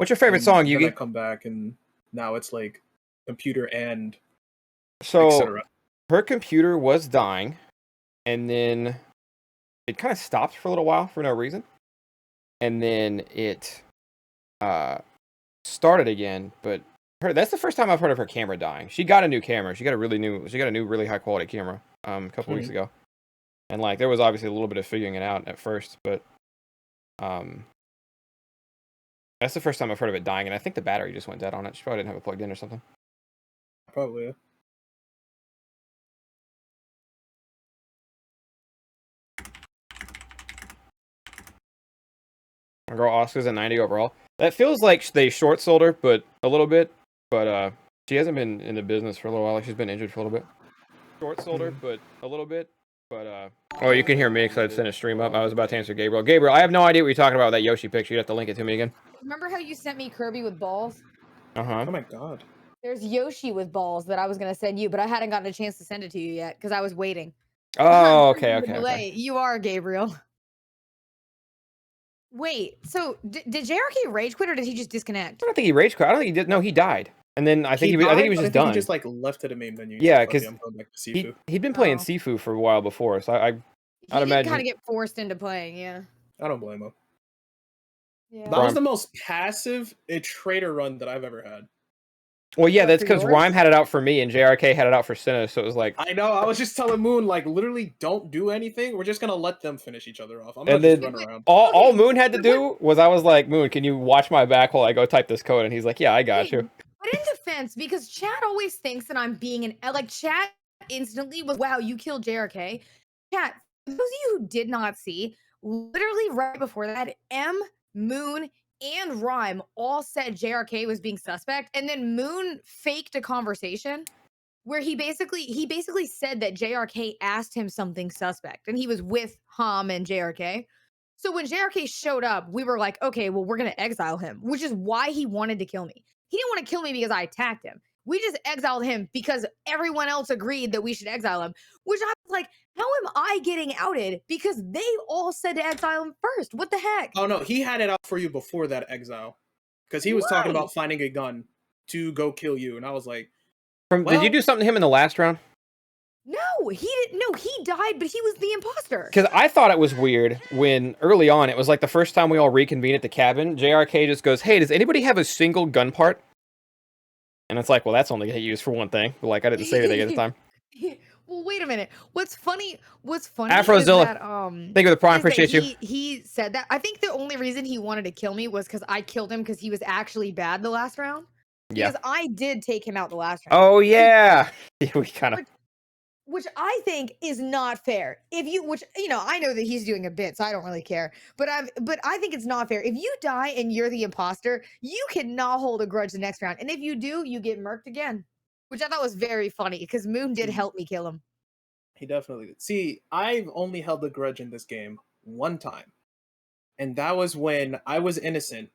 What's your favorite song, Yugi? Then I come back and now it's like computer and So etc. her computer was dying, and then it kind of stopped for a little while for no reason, and then it started again. But that's the first time I've heard of her camera dying. She got a new camera. She got a new really high quality camera a couple weeks ago, and like there was obviously a little bit of figuring it out at first, but that's the first time I've heard of it dying, and I think the battery just went dead on it. She probably didn't have it plugged in or something. Probably. Yeah. My girl Oscar's a 90 overall. That feels like they short sold her, but a little bit. But she hasn't been in the business for a little while. Like she's been injured for a little bit. Short sold her, but a little bit. But oh, you can hear me because I sent a stream up. I was about to answer Gabriel. Gabriel, I have no idea what you're talking about with that Yoshi picture. You have to link it to me again. Remember how you sent me Kirby with balls? Uh-huh. Oh my god. There's Yoshi with balls that I was gonna send you, but I hadn't gotten a chance to send it to you yet because I was waiting. Oh, okay. You are Gabriel. Wait, so did JRK rage quit or did he just disconnect? I don't think he rage quit. I don't think he did. No, he died. And then I think he was just done. He just like left to the main menu. Yeah, because he'd been playing Sifu for a while before, so I'd imagine kind of get forced into playing. Yeah, I don't blame him. Yeah, that was the most passive trader run that I've ever had. Well, yeah, that's because Rhyme had it out for me and JRK had it out for Cinna, so it was like... I know, I was just telling Moon, like, literally don't do anything. We're just going to let them finish each other off. I'm going to just run around. All Moon had to do was I was like, Moon, can you watch my back while I go type this code? And he's like, yeah, I got you. But in defense, because Chad always thinks that I'm being an... Like, Chad instantly was, wow, you killed JRK. Chad, those of you who did not see, literally right before that, Moon, and Rhyme all said JRK was being suspect, and then Moon faked a conversation where he basically said that JRK asked him something suspect, and he was with Hom and JRK. So when JRK showed up, we were like, okay, well, we're gonna exile him, which is why he wanted to kill me. He didn't want to kill me because I attacked him. We just exiled him because everyone else agreed that we should exile him, which I was like, how am I getting outed? Because they all said to exile him first. What the heck? Oh, no, he had it out for you before that exile. Because he was talking about finding a gun to go kill you. And I was like... Did you do something to him in the last round? No, he didn't. No, he died, but he was the imposter. Because I thought it was weird when early on, it was like the first time we all reconvened at the cabin, JRK just goes, hey, does anybody have a single gun part? And it's like, well, that's only get used for one thing. But like, I didn't say anything at the time. Well, wait a minute. What's funny Afrozilla, is that, thank you for the prime, appreciate you. He said that. I think the only reason he wanted to kill me was because I killed him because he was actually bad the last round. Yeah. Because I did take him out the last round. Oh, yeah. We kind of... Which I think is not fair. Which, you know, I know that he's doing a bit, so I don't really care. But I think it's not fair. If you die and you're the imposter, you cannot hold a grudge the next round. And if you do, you get murked again. Which I thought was very funny, because Moon did help me kill him. He definitely did. See, I've only held a grudge in this game one time. And that was when I was innocent.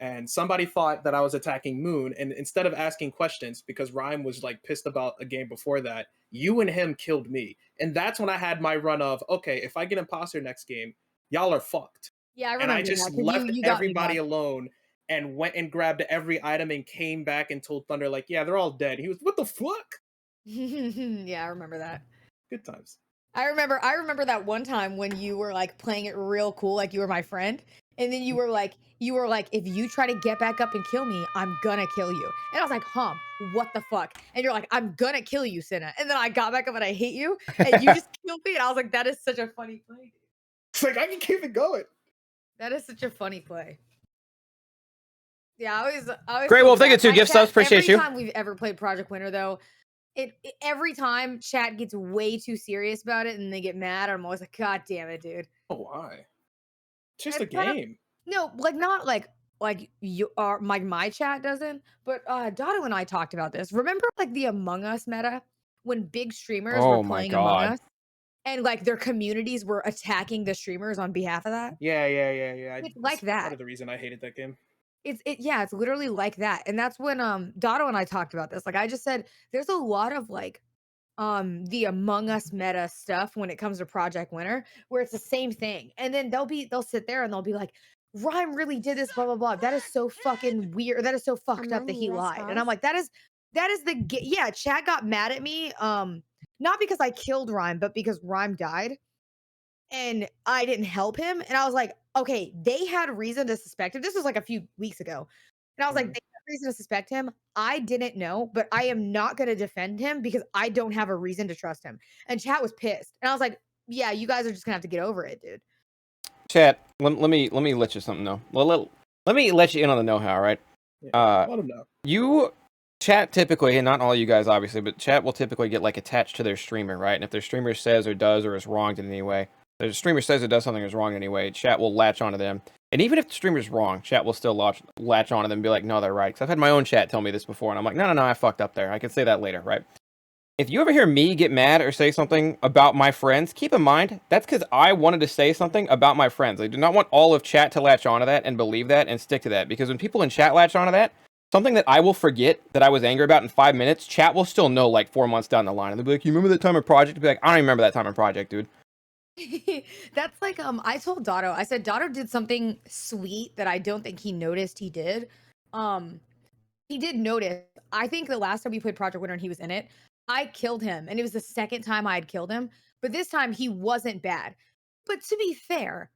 And somebody thought that I was attacking Moon. And instead of asking questions, because Rhyme was like pissed about a game before that, you and him killed me. And that's when I had my run of, okay, if I get imposter next game, y'all are fucked. Yeah, I remember. And I just left everybody alone and went and grabbed every item and came back and told Thunder, like, yeah, they're all dead. He was, what the fuck? Yeah, I remember that. Good times. I remember that one time when you were like playing it real cool, like you were my friend. And then you were like, if you try to get back up and kill me, I'm gonna kill you. And I was like, what the fuck? And you're like, I'm gonna kill you, Cinna. And then I got back up and I hate you, and you just killed me. And I was like, that is such a funny play. It's like, I can keep it going. That is such a funny play. Yeah, I always. Great Wolf, thank you too. Gift subs, appreciate you. Every time we've ever played Project Winter, though, every time chat gets way too serious about it and they get mad, I'm always like, God damn it, dude. Oh, why? It's just a game. No, like not like you are my chat doesn't, but Dotto and I talked about this. Remember like the Among Us meta when big streamers were playing Among Us and like their communities were attacking the streamers on behalf of that? Yeah. It's like that. Part of the reason I hated that game. It's literally like that. And that's when Dotto and I talked about this. Like I just said there's a lot of like the Among Us meta stuff when it comes to Project Winter where it's the same thing. And then they'll sit there and they'll be like, Rhyme really did this, blah blah blah. That is so fucking weird. That is so fucked up that he lied. And I'm like, that is yeah. Chat got mad at me. Not because I killed Rhyme, but because Rhyme died, and I didn't help him. And I was like, okay, they had reason to suspect him. This was like a few weeks ago, and I was like, they had reason to suspect him. I didn't know, but I am not going to defend him because I don't have a reason to trust him. And Chat was pissed, and I was like, yeah, you guys are just gonna have to get over it, dude. Chat, let me let you something know. Let me let you in on the know-how, right? Yeah, let him know. Chat typically, and not all you guys obviously, but chat will typically get like attached to their streamer, right? And if their streamer says or does or is wronged in any way, if the streamer says or does something is wrong in any way, chat will latch onto them. And even if the streamer's wrong, chat will still latch onto them and be like, no, they're right. Because I've had my own chat tell me this before, and I'm like, no, I fucked up there. I can say that later, right? If you ever hear me get mad or say something about my friends, keep in mind, that's because I wanted to say something about my friends. I do not want all of chat to latch onto that and believe that and stick to that. Because when people in chat latch onto that, something that I will forget that I was angry about in 5 minutes, chat will still know like 4 months down the line. And they'll be like, you remember that time in Project? I'll be like, I don't even remember that time in Project, dude. That's like I told Dotto, I said Dotto did something sweet that I don't think he noticed he did. He did notice. I think the last time we played Project Winter and he was in it, I killed him, and it was the second time I had killed him. But this time he wasn't bad. But to be fair,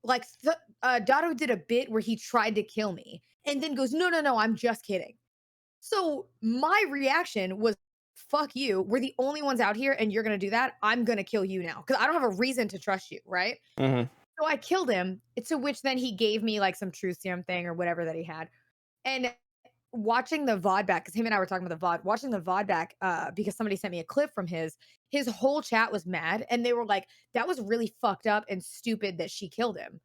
like Dotto did a bit where he tried to kill me and then goes, no, I'm just kidding. So my reaction was, fuck you. We're the only ones out here, and you're gonna do that. I'm gonna kill you now because I don't have a reason to trust you, right? Mm-hmm. So I killed him. To which then he gave me like some truth serum thing or whatever that he had. And watching the VOD back, because him and I were talking about the VOD, watching the VOD back, because somebody sent me a clip from his whole chat was mad, and they were like, that was really fucked up and stupid that she killed him.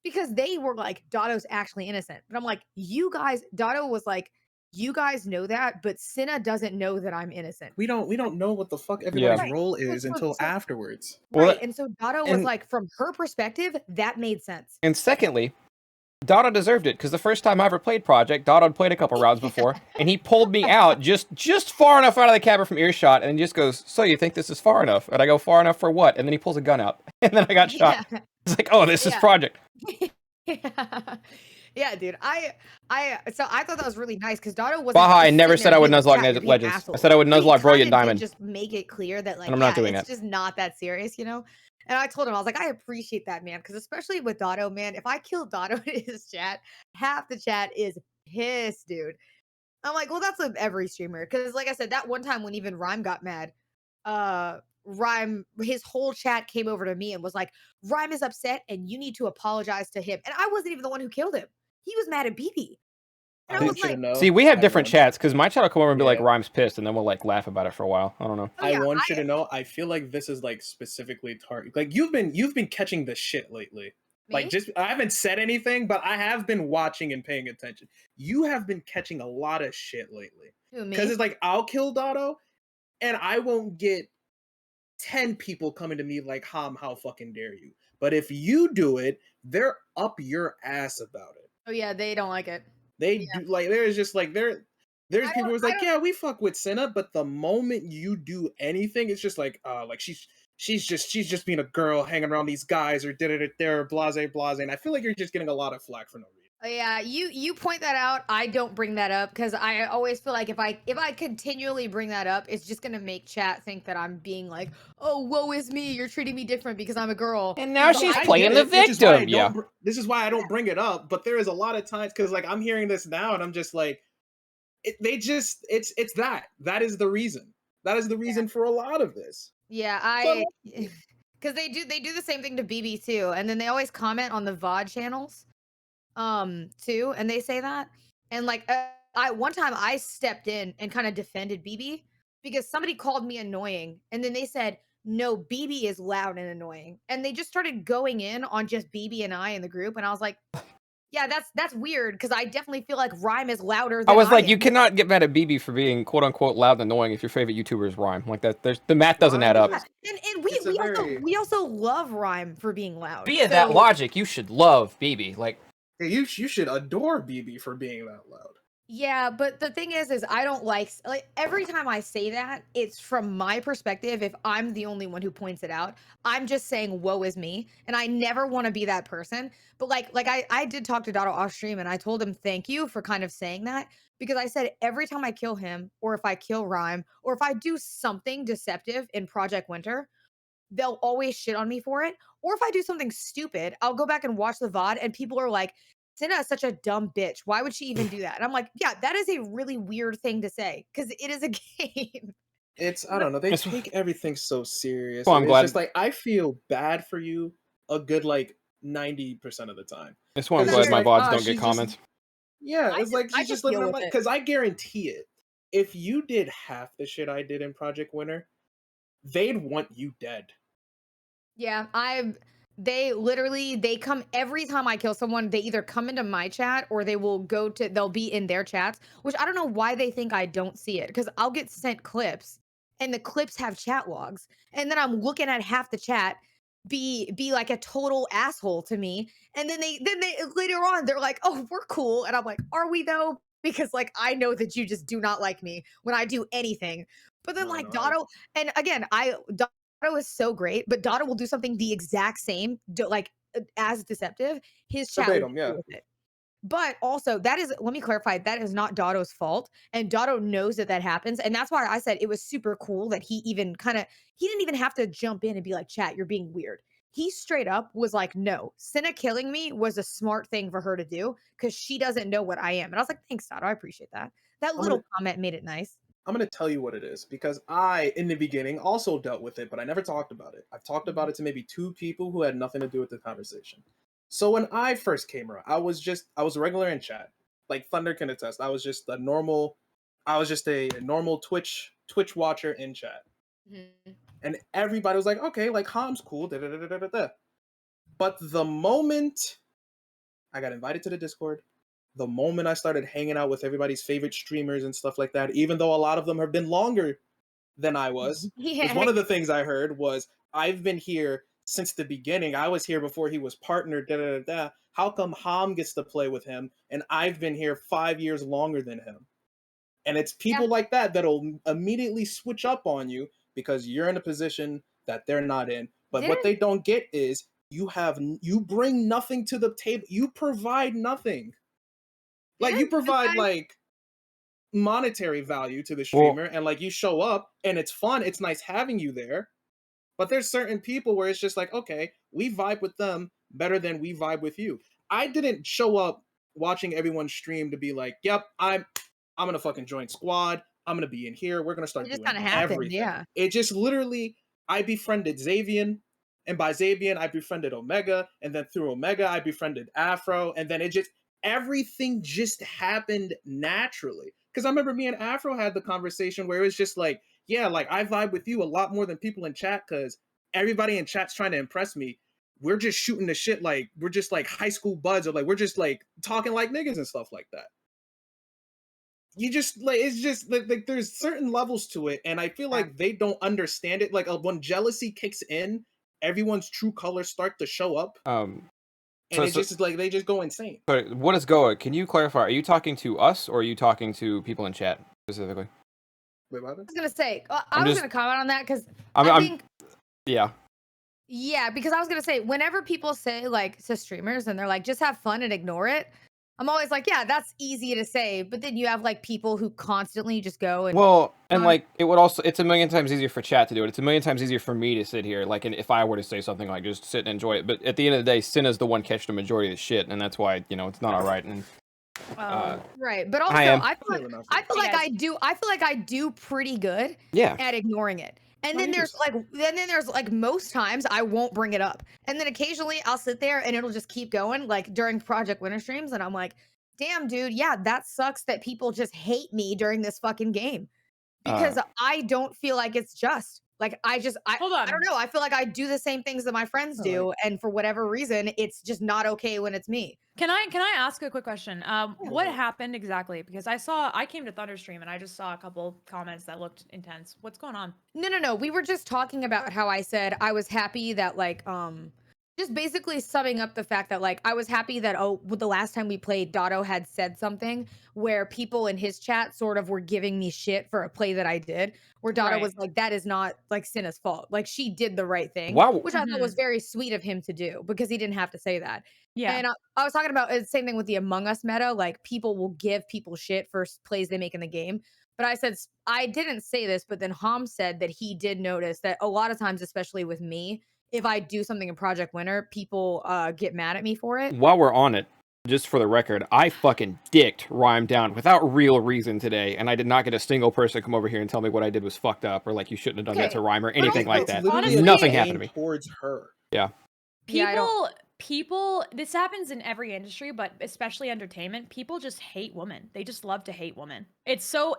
Because they were like, Dotto's actually innocent. But I'm like, you guys, Dotto was like, you guys know that, but Cinna doesn't know that I'm innocent. We don't know what the fuck everybody's Right. role is until afterwards. Well, Right. And so Dotto was like, from her perspective, that made sense. And secondly, Dotto deserved it, because the first time I ever played Project, Dotto had played a couple rounds before, and he pulled me out just far enough out of the cabin from earshot, and just goes, so you think this is far enough? And I go, far enough for what? And then he pulls a gun out, and then I got shot. Yeah. It's like, oh, this is Project. Yeah, dude. So I thought that was really nice because Dotto was. Baja, I never said I would Nuzlocke Legends. I said I would Nuzlocke Brilliant Diamond. Just make it clear that, like, and I'm not doing it's that. just not that serious, you know? And I told him, I was like, I appreciate that, man. Because especially with Dotto, man, if I kill Dotto in his chat, half the chat is pissed, dude. I'm like, well, that's with every streamer. Because, like I said, that one time when even Rhyme got mad, Rhyme, his whole chat came over to me and was like, Rhyme is upset and you need to apologize to him. And I wasn't even the one who killed him. He was mad at BB. And I was like, see, we have different chats, because my chat will come over and be like, Rhyme's pissed, and then we'll like laugh about it for a while. I don't know. I want you to know, I feel like this is like specifically target. Like you've been catching this shit lately. Me? Like, just I haven't said anything, but I have been watching and paying attention. You have been catching a lot of shit lately. Because it's like, I'll kill Dotto, and I won't get 10 people coming to me like, how fucking dare you? But if you do it, they're up your ass about it. Oh yeah, they don't like it. They do, like, there's just like there's people who's like, yeah, we fuck with Cinna, but the moment you do anything, it's just like she's just being a girl hanging around these guys or they're blase, and I feel like you're just getting a lot of flack for no reason. Yeah, you point that out. I don't bring that up because I always feel like if I continually bring that up, it's just gonna make chat think that I'm being like, oh, woe is me, you're treating me different because I'm a girl. And now she's playing the victim. Yeah, this is why I don't bring it up. But there is a lot of times because like I'm hearing this now and I'm just like, it's that is the reason. That is the reason for a lot of this. Yeah, because they do the same thing to BB too, and then they always comment on the VOD channels. Too, and they say that, and like one time I stepped in and kind of defended BB because somebody called me annoying, and then they said no, BB is loud and annoying, and they just started going in on just BB and I in the group, and I was like, yeah, that's weird because I definitely feel like Rhyme is louder than I was like, am. you cannot get mad at BB for being quote unquote loud and annoying if your favorite YouTuber is Rhyme. Like that, the math doesn't add up. Yeah. And we also love Rhyme for being loud. Via that logic, you should love BB. Like, you should adore BB for being that loud. Yeah, but the thing is I don't like every time I say that, it's from my perspective. If I'm the only one who points it out, I'm just saying, "Woe is me," and I never want to be that person. But I did talk to Dotto off stream, and I told him thank you for kind of saying that because I said every time I kill him, or if I kill Rhyme, or if I do something deceptive in Project Winter, they'll always shit on me for it. Or if I do something stupid, I'll go back and watch the VOD and people are like, Cinna is such a dumb bitch. Why would she even do that? And I'm like, yeah, that is a really weird thing to say because it is a game. It's I But don't know. They That's take everything so serious, why and I'm it's just glad. like I feel bad for you a good like 90% of the time That's why I'm because it's glad just my same. like VODs don't get she's just comments. yeah. It's like I she's just just living deal her with life. it. Because I guarantee it, if you did half the shit I did in Project Winter, they'd want you dead. Yeah, they come every time I kill someone, they either come into my chat or they'll be in their chats, which I don't know why they think I don't see it because I'll get sent clips and the clips have chat logs. And then I'm looking at half the chat be like a total asshole to me. And then they later on they're like, "Oh, we're cool." And I'm like, "Are we though?" Because like I know that you just do not like me when I do anything. But then No, like no, I Dotto, and again, Dotto is so great, but Dotto will do something the exact same, as deceptive. His chat will be verbatim. cool Yeah, with it. But also, let me clarify, that is not Dotto's fault. And Dotto knows that that happens. And that's why I said it was super cool that he didn't even have to jump in and be like, chat, you're being weird. He straight up was like, no, Cinna killing me was a smart thing for her to do because she doesn't know what I am. And I was like, thanks, Dotto. I appreciate that. That I'm gonna little comment made it nice. I'm gonna tell you what it is because I, in the beginning, also dealt with it, but I never talked about it. I've talked about Mhm. it to maybe two people who had nothing to do with the conversation. So when I first came around, I was regular in chat. Like Thunder can attest. I was just a normal Twitch watcher in chat. Mhm. And everybody was like, okay, like Hom's cool, da da da da da da. But the moment I got invited to the Discord, the moment I started hanging out with everybody's favorite streamers and stuff like that, even though a lot of them have been longer than I was. Because Yeah. one of the things I heard was, I've been here since the beginning. I was here before he was partnered. Da da da da. How come Ham gets to play with him, and I've been here 5 years longer than him? And it's Yeah. people like that that'll immediately switch up on you because you're in a position that they're not in. But what Didn't they don't get is you bring nothing to the table. You provide nothing. Like you didn't provide Senpai like monetary value to the Well, streamer and like you show up and it's fun, it's nice having you there. But there's certain people where it's just like, okay, we vibe with them better than we vibe with you. I didn't show up watching everyone stream to be like, yep, I'm gonna fucking join squad. I'm gonna be in here. We're gonna it start just doing kind of happened. everything. Yeah. It just literally, I befriended Xavian, and by Xavian, I befriended Omega, and then through Omega, I befriended Afro, and then it just everything just happened naturally. Because I remember me and Afro had the conversation where it was just like, yeah, like I vibe with you a lot more than people in chat because everybody in chat's trying to impress me. We're just shooting the shit like we're just like high school buds, or like we're just like talking like niggas and stuff like that. You just like it's just like there's certain levels to it, and I feel Yeah. like they don't understand it. Like when jealousy kicks in, everyone's true colors start to show up, and so, it so, just like they just go insane. so what is Goa? Can you clarify? Are you talking to us or are you talking to people in chat specifically? Wait, what happened? I was gonna say, I I'm was just, gonna comment on that because I I'm, think, yeah. yeah, because I was gonna say, whenever people say like to streamers and they're like, just have fun and ignore it, I'm always like, yeah, that's easy to say. But then you have like people who constantly just go and Well, and on. like it would also, it's a million times easier for chat to do it. It's a million times easier for me to sit here, like, and if I were to say something, like just sit and enjoy it. But at the end of the day, Cinna's the one catching the majority of the shit, and that's why it's not all right. And Right. But also, I am. I feel like Really not I feel fair. like I do. I feel like I do pretty good Yeah. at ignoring it. And No, then you do. there's like most times I won't bring it up. And then occasionally I'll sit there and it'll just keep going, like during Project Winter streams, and I'm like, damn, dude, yeah, that sucks that people just hate me during this fucking game. Uh, Because I don't feel like it's just. Like Hold I don't on. know. I feel like I do the same things that my friends No, do, like and for whatever reason, it's just not okay when it's me. Can I ask a quick question? go What for it. happened exactly? Because I came to Thunderstream and I just saw a couple comments that looked intense. What's going on? No. We were just talking about how I said I was happy that like just basically summing up the fact that like I was happy that the last time we played, Dotto had said something where people in his chat sort of were giving me shit for a play that I did, where Dotto Right. was like, "That is not like Cinna's fault. Like she did the right thing," Wow. which I thought was very sweet of him to do because he didn't have to say that. Yeah. And I was talking about the same thing with the Among Us meta. Like people will give people shit for plays they make in the game. But I said I didn't say this, but then Hom said that he did notice that a lot of times, especially with me, if I do something in Project Winter, people get mad at me for it. While we're on it, just for the record, I fucking dicked Rhyme down without real reason today, and I did not get a single person come over here and tell me what I did was fucked up or like you shouldn't have done that Okay, to Rhyme or but anything also- like that. Honestly, Nothing happened to me. Towards her. Yeah. Yeah, I don't- People, this happens in every industry, but especially entertainment. People just hate women. They just love to hate women. It's so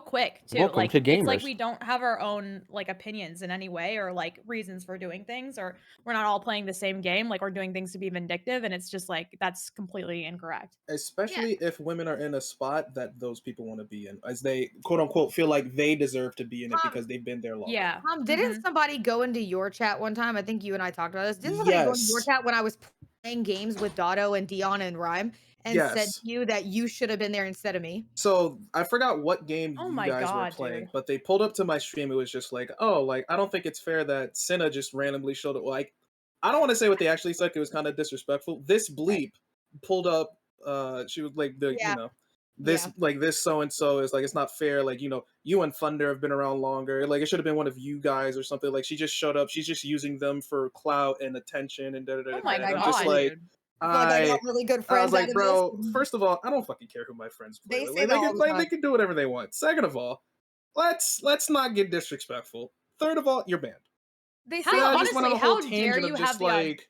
quick too. Welcome like to it's like gamers. we don't have our own like opinions in any way or like reasons for doing things, or we're not all playing the same game. Like we're doing things to be vindictive, and it's just like that's completely incorrect. Especially if women are in a spot that those people want to be in, as they quote unquote feel like they deserve to be in it because they've been there longer. Yeah. Didn't somebody go into your chat one time? I think you and I talked about this. Didn't somebody go into your Yes. chat when I was playing games with Dotto and Dion and Rhyme and said Yes. to you that you should have been there instead of me? So I forgot what game Oh you my guys were God, playing, dude. but they pulled up to my stream. It was just like, oh, like I don't think it's fair that Cinna just randomly showed up. Like, I don't want to say what they actually said. It was kind of disrespectful. This bleep pulled up. She was like the Yeah. this like this so and so is like it's not fair. Like you and Thunder have been around longer. Like it should have been one of you guys or something. Like she just showed up. She's just using them for clout and attention and da da da. Oh my da. I'm God, just like. dude. I feel like I got really good I friends was like, out of bro, this. first of all, I don't fucking care who my friends play They with. say Like, that all the they time. can do whatever they want. Second of all, let's not get disrespectful. Third of all, you're banned. They How- say I all just the went on a honestly, whole how dare tangent you of have just the like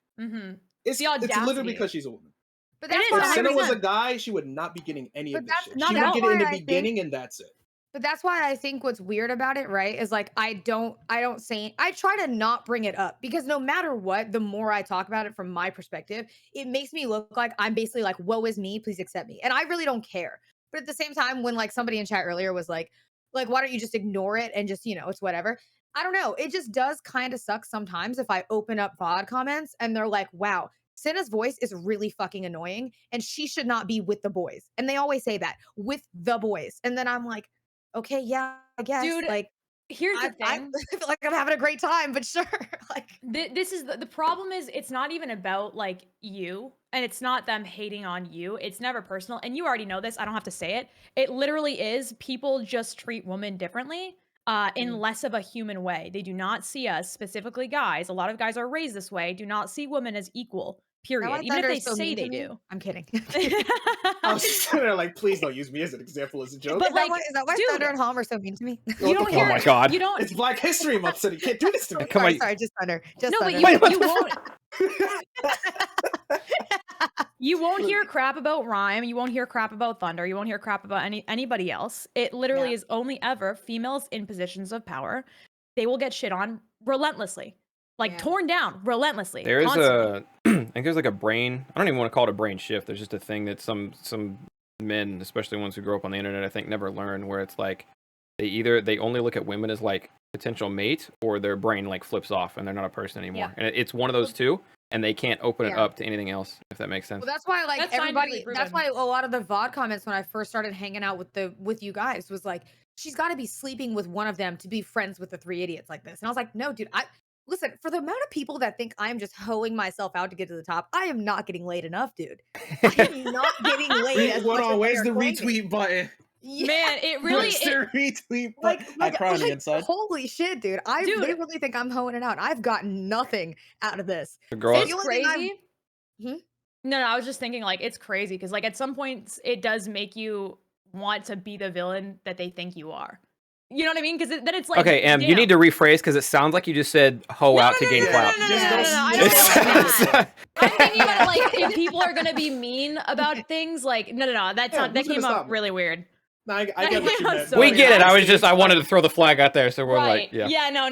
it's literally audacity. because she's a woman. But It that's is, why If Cinna was a 100%. guy, she would not be getting any But of this that's shit. not She at would all get it in why the I think- beginning and that's it. But that's why I think what's weird about it, right, is like I don't say I try to not bring it up because no matter what, the more I talk about it from my perspective, it makes me look like I'm basically like, woe is me, please accept me. And I really don't care. But at the same time, when like somebody in chat earlier was like, why don't you just ignore it and just, it's whatever. I don't know. It just does kind of suck sometimes if I open up VOD comments and they're like, wow, Cinna's voice is really fucking annoying and she should not be with the boys. And they always say that, with the boys. And then I'm like, okay, yeah, I guess. Dude, like, here's the I thing. feel like I'm having a great time, but sure. Like, This is the problem is it's not even about like you, and it's not them hating on you. It's never personal, and you already know this. I don't have to say it. It literally is people just treat women differently in less of a human way. They do not see us, specifically guys. A lot of guys are raised this way. Do not see women as equal. Period. why Even if Thunder they is so say mean to they me? do. I'm kidding. I was sitting there like, please don't use me as an example as a joke. But, Is that like, why dude, Thunder and Hom are so mean to me? You don't the hear. Oh my God. You don't. it's Black History Month, so you can't do this to me. Come on. Sorry, just Thunder. Just No, but Thunder. Wait, what you the won't. You won't hear crap about Rhyme. You won't hear crap about Thunder. You won't hear crap about anybody else. It literally Yeah. is only ever females in positions of power. They will get shit on relentlessly, like Yeah. torn down relentlessly. There's constantly. I think there's like a brain. I don't even want to call it a brain shift. There's just a thing that some men, especially ones who grow up on the internet, I think never learn, where it's like they only look at women as like potential mate, or their brain like flips off and they're not a person anymore. Yeah. And it's one of those two, and they can't open it Yeah. up to anything else, if that makes sense. Well, that's why like That's everybody. scientifically That's proven. why a lot of the VOD comments when I first started hanging out with you guys was like, she's got to be sleeping with one of them to be friends with the three idiots like this. And I was like, no, dude. Listen, for the amount of people that think I'm just hoeing myself out to get to the top, I am not getting laid enough, dude. I am not getting laid. As Hold much on, as where's they're the claiming. retweet button? Yeah. Man, it really. Where's the retweet Like, button? I cry on the inside. holy shit, dude! They Dude. really think I'm hoeing it out. I've gotten nothing out of this. The girl, It's the only thing crazy. Hmm? No, I was just thinking like it's crazy because like at some points it does make you want to be the villain that they think you are. You know what I mean? Because then it's like okay, you need to rephrase because it sounds like you just said "hoe out" to gain clout. No, Just I don't- don't just- know about that. I'm thinking about Yeah. like if people are gonna be mean about things, like no, that's Yeah, not that who's gonna came stop up me? really weird. No, I get what you I'm meant. sorry. We get it. I wanted to throw the flag out there, so we're Right? like, yeah. No.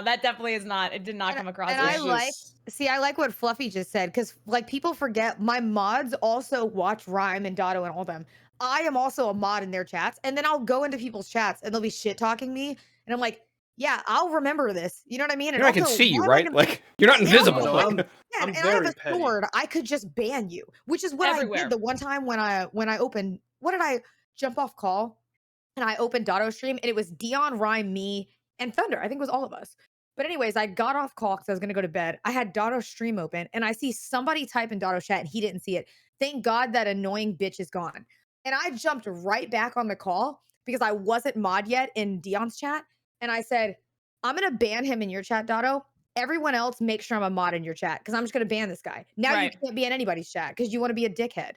That definitely is not. It did not come across. And as I It's like just- I like what Fluffy just said because like people forget my mods also watch Rhyme and Dotto and all them. I am also a mod in their chats, and then I'll go into people's chats and they'll be shit talking me, and I'm like, yeah, I'll remember this. You know what I mean? You know, I can also, see you, why am I right? gonna- Like, you're not And invisible. also- No, like- Yeah, I'm and I have very a petty. sword. I could just ban you, which is what I Everywhere. did the one time when I opened. What did I jump off call? And I opened Dotto stream, and it was Dion, Rhyme, me, and Thunder. I think it was all of us. But anyways, I got off call because I was gonna go to bed. I had Dotto stream open, and I see somebody type in Dotto chat, and he didn't see it. Thank God that annoying bitch is gone. And I jumped right back on the call because I wasn't mod yet in Dion's chat, and I said, "I'm gonna ban him in your chat, Dotto. Everyone else, make sure I'm a mod in your chat because I'm just gonna ban this guy. Now Right. you can't be in anybody's chat because you want to be a dickhead."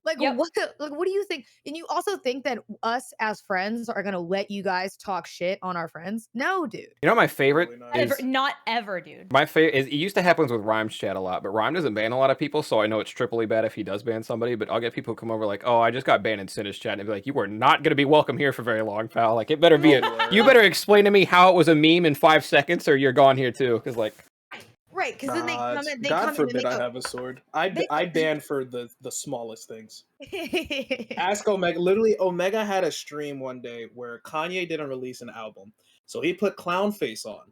Like Yep. what do you think? And you also think that us as friends are gonna let you guys talk shit on our friends? No, dude. You know, my favorite Probably not. is Not ever, dude. my favorite is it used to happen with Rhyme's chat a lot, but Rhyme doesn't ban a lot of people, so I know it's triply bad if he does ban somebody. But I'll get people who come over like, "Oh, I just got banned in Cinna's chat," and be like, "You are not gonna be welcome here for very long, pal. Like, it better be a you better explain to me how it was a meme in 5 seconds, or you're gone here too." Because like, Right, because then they Nah, come in, they God come in and forbid they I go, have a sword. I they- ban for the smallest things. Ask Omega. Literally, Omega had a stream one day where Kanye didn't release an album, so he put clown face on,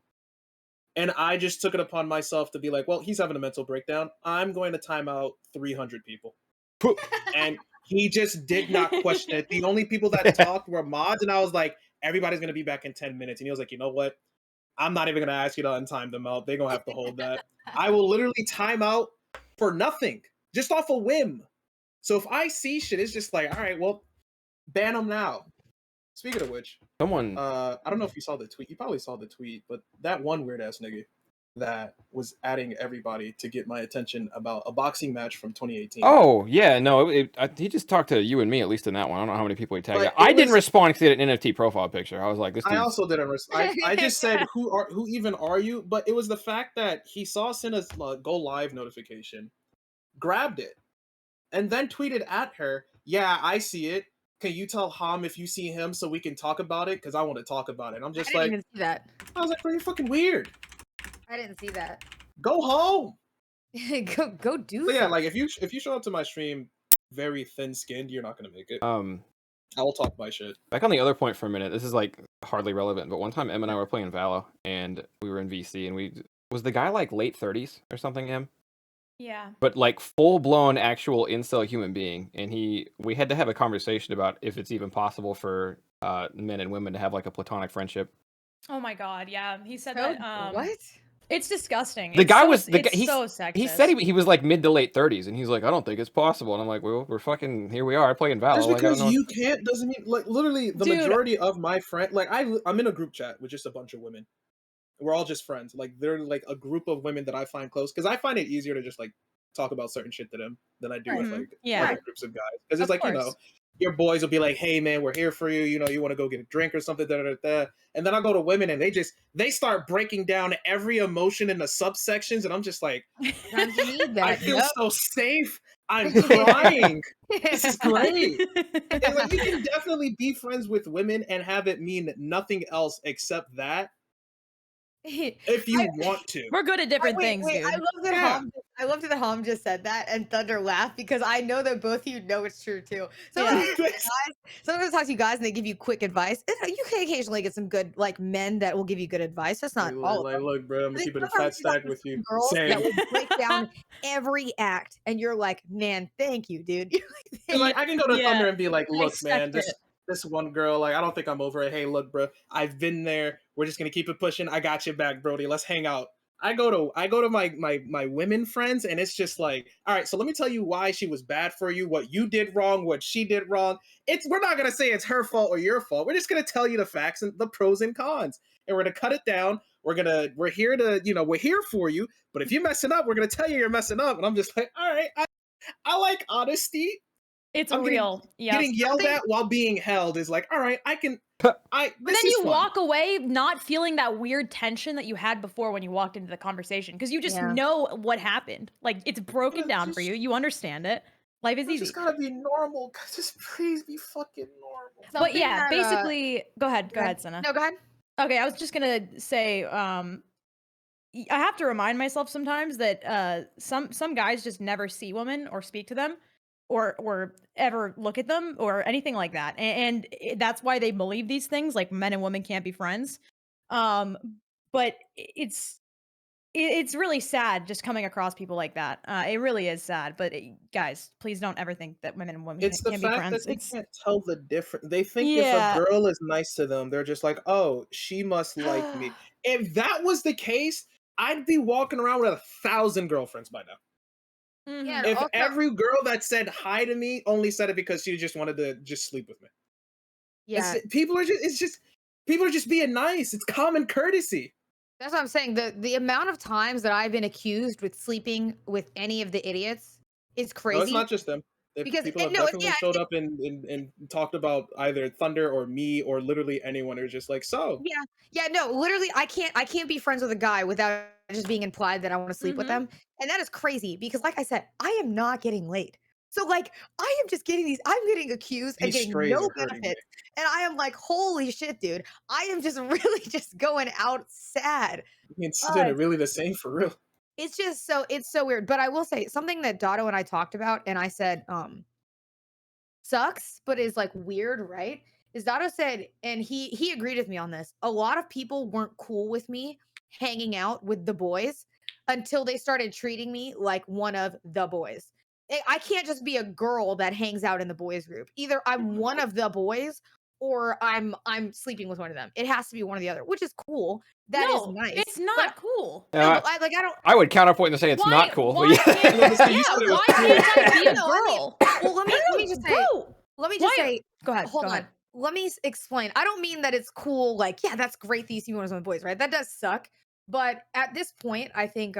and I just took it upon myself to be like, "Well, he's having a mental breakdown. I'm going to time out 300 people," and he just did not question it. The only people that talked were mods, and I was like, "Everybody's gonna be back in 10 minutes," and he was like, "You know what? I'm not even gonna ask you to untime them out. They're gonna have to hold that. I will literally time out for nothing, just off a whim. So if I see shit, it's just like, all right, well, ban them now." Speaking of which, someone, I don't know if you saw the tweet. You probably saw the tweet, but that one weird ass nigga that was adding everybody to get my attention about a boxing match from 2018. oh yeah, no, he just talked to you and me at least in that one. I don't know how many people he tagged. But I it didn't was- respond because he had an NFT profile picture. I was like, this I dude's also didn't. I just said, who even are you? But it was the fact that he saw Cinna's go live notification, grabbed it, and then tweeted at her, "Yeah, I see it. Can you tell Hom if you see him so we can talk about it? Because I want to talk about it." And I'm I just didn't like, even see that. I was like, pretty fucking weird. I didn't see that. Go home. go do But yeah, something. like if you show up to my stream very thin skinned, you're not gonna make it. I will talk my shit. back on the other point for a minute. This is like hardly relevant, but one time Em and I were playing Valo, and we were in VC, and was the guy like late 30s or something, Em? Yeah. But like full blown actual incel human being, and we had to have a conversation about if it's even possible for men and women to have like a platonic friendship. Oh my god, yeah. He said Oh, that. what? It's disgusting. The It's guy so, was the it's guy, so sexist. he said he was like mid to late 30s, and he's like, I don't think it's possible, and I'm like, well, we're fucking here we are playing Valo. Just Like, I don't because know. you can't doesn't mean, like, literally the Dude. majority of my friend, like I'm in a group chat with just a bunch of women. We're all just friends. Like they're like a group of women that I find close because I find it easier to just like talk about certain shit to them than I do with Mhm. like Yeah. other groups of guys. Because it's Of like, you know, course. your boys will be like, "Hey man, we're here for you. You know, you want to go get a drink or something." Da, da, da, da. And then I go to women and they start breaking down every emotion in the subsections, and I'm just like, Sometimes you need that. I feel Yep. so safe. I'm crying. This is great. It's like you can definitely be friends with women and have it mean nothing else except that if you want to. We're good at different things, dude. I love that Yeah. I love that Hom just said that and Thunder laughed because I know that both of you know it's true too. So Yeah. sometimes I talk to you guys and they give you quick advice. You can occasionally get some good like men that will give you good advice. That's not all of Like, them. look, bro, I'm But then keeping a sometimes fat you got stack with some you. girls that Same. will break down every act, and you're like, man, thank you, dude. You're like, And, like I can go to Yeah. Thunder and be like, I "Look, man, expect this one girl, like I don't think I'm over it. Hey, look, bro, I've been there. We're just gonna keep it pushing. I got your back, Brody. Let's hang out." I go to my women friends, and it's just like, all right, so let me tell you why she was bad for you, what you did wrong, what she did wrong. We're not gonna say it's her fault or your fault. We're just gonna tell you the facts and the pros and cons, and we're gonna cut it down. We're here to, you know, we're here for you. But if you're messing up, we're gonna tell you you're messing up. And I'm just like, all right, I like honesty. It's I'm real. Yeah. Getting yelled at while being held is like, all right, I can. But This then is you fun. walk away not feeling that weird tension that you had before when you walked into the conversation because you just Yeah. know what happened. Like it's broken Yeah, down for just- you. You understand it. Life is You easy. just gotta be normal. Just please be fucking normal. But Something yeah, that, basically, go ahead, Cinna. No, go ahead. Okay, I was just gonna say, I have to remind myself sometimes that some guys just never see women or speak to them, or ever look at them or anything like that, and that's why they believe these things like men and women can't be friends. But it's really sad just coming across people like that. It really is sad. But guys, please don't ever think that women and women It's the can't be fact friends. that they It's can't tell the difference. They think if a yeah. girl is nice to them, they're just like, "Oh, she must like me." If that was the case, I'd be walking around with 1,000 girlfriends by now. Yeah, and If also, every girl that said hi to me only said it because she just wanted to just sleep with me. yeah, People are just being nice. It's common courtesy. that's what I'm saying. The amount of times that I've been accused with sleeping with any of the idiots is No, it's crazy. not just them. Because People have no, definitely showed up and talked about either Thunder or me or literally anyone who's just like, so yeah, no, literally, I can't be friends with a guy without just being implied that I want to sleep with Mhm. them, and that is crazy because, like I said, I am not getting laid. So, like, I am just getting I'm getting accused and these getting strays no are hurting me. benefits, and I am like, holy shit, dude, I am just really just going out sad. Me and Uh, Sin are really the same for real. it's so weird. But I will say something that Dotto and I talked about, and I said, sucks, but is like weird, right? Is Dotto said, and he agreed with me on this. A lot of people weren't cool with me hanging out with the boys until they started treating me like one of the boys. I can't just be a girl that hangs out in the boys group. Either I'm one of the boys or I'm sleeping with one of them. It has to be one or the other, which is cool. That is No, nice. it's not cool. No, but I don't. I would counterpoint and say it's not cool. But Why yeah. I was gonna can't? say, you Yeah, said it was why can't I be a No, I mean, girl? well, let me just say. Bro, Let me just why? say. Go ahead. Hold go on. ahead. Let me explain. I don't mean that it's cool. Like, yeah, that's great that you see me with my boys, right? That does suck. But at this point, I think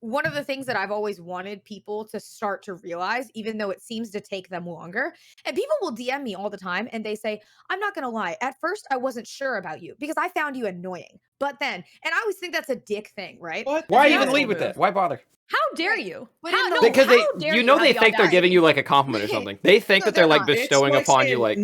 one of the things that I've always wanted people to start to realize, even though it seems to take them longer, and people will DM me all the time and they say, I'm not gonna lie, at first I wasn't sure about you because I found you annoying. But then, and I always think that's a dick thing, right? What? Why The even asshole lead with move. that? Why bother? How dare Right. you? But How, in the- no, Because how dare you you know have they the think they're giving audacity? you like a compliment or something. They think No, that they're they're like not. It's bestowing like upon you saying, like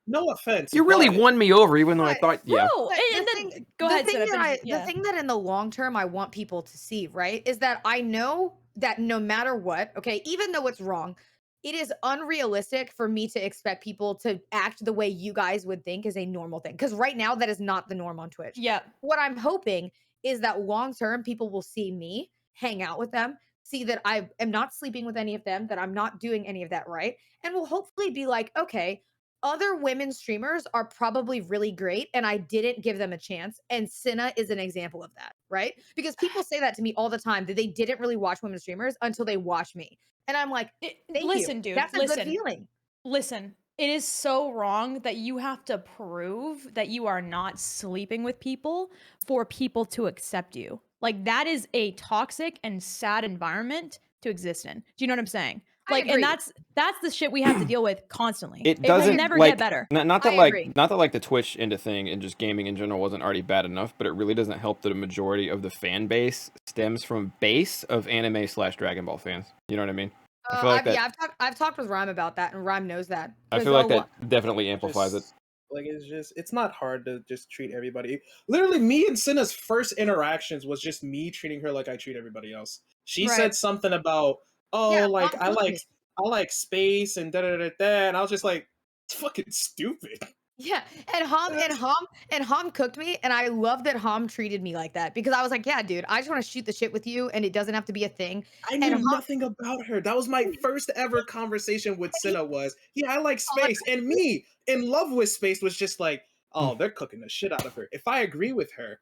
no offense. you really but won me over, even though I But- thought yeah. Bro, But and then go the ahead, thing Cinna, that finish. the thing that in the long term I want people to see, right, is that I know that no matter what, okay, even though it's wrong, it is unrealistic for me to expect people to act the way you guys would think is a normal thing. Because right now that is not the norm on Twitch. Yeah. What I'm hoping is that long term people will see me hang out with them, see that I am not sleeping with any of them, that I'm not doing any of that right, and will hopefully be like, okay, other women streamers are probably really great and I didn't give them a chance. And Cinna is an example of that, right? Because people say that to me all the time that they didn't really watch women streamers until they watch me. And I'm like, thank Listen, you. dude. That's a listen. good feeling. Listen. It is so wrong that you have to prove that you are not sleeping with people for people to accept you. Like that is a toxic and sad environment to exist in. Do you know what I'm saying? I Like, agree. and that's the shit we have to deal with constantly. It will doesn't never like get better. not that I like agree. not that like the Twitch into thing and just gaming in general wasn't already bad enough, but it really doesn't help that a majority of the fan base stems from base of anime / Dragon Ball fans. You know what I mean? I feel like I've talked with Rhyme about that, and Rhyme knows that. I 'Cause feel like a that lo- definitely amplifies it. like it's not hard to just treat everybody. Literally, me and Cinna's first interactions was just me treating her like I treat everybody else. She Right. said something about, oh, Yeah, like Mom told me. I like space and da da da da, and I was just like, it's fucking stupid. Yeah, and Hom cooked me, and I love that Hom treated me like that because I was like, yeah, dude, I just want to shoot the shit with you, and it doesn't have to be a thing. I And knew Hom, nothing about her. That was my first ever conversation with he- Cinna was, yeah, I like all the space. And me, in love with space, was just like, Hmm. oh, they're cooking the shit out of her. If I agree with her,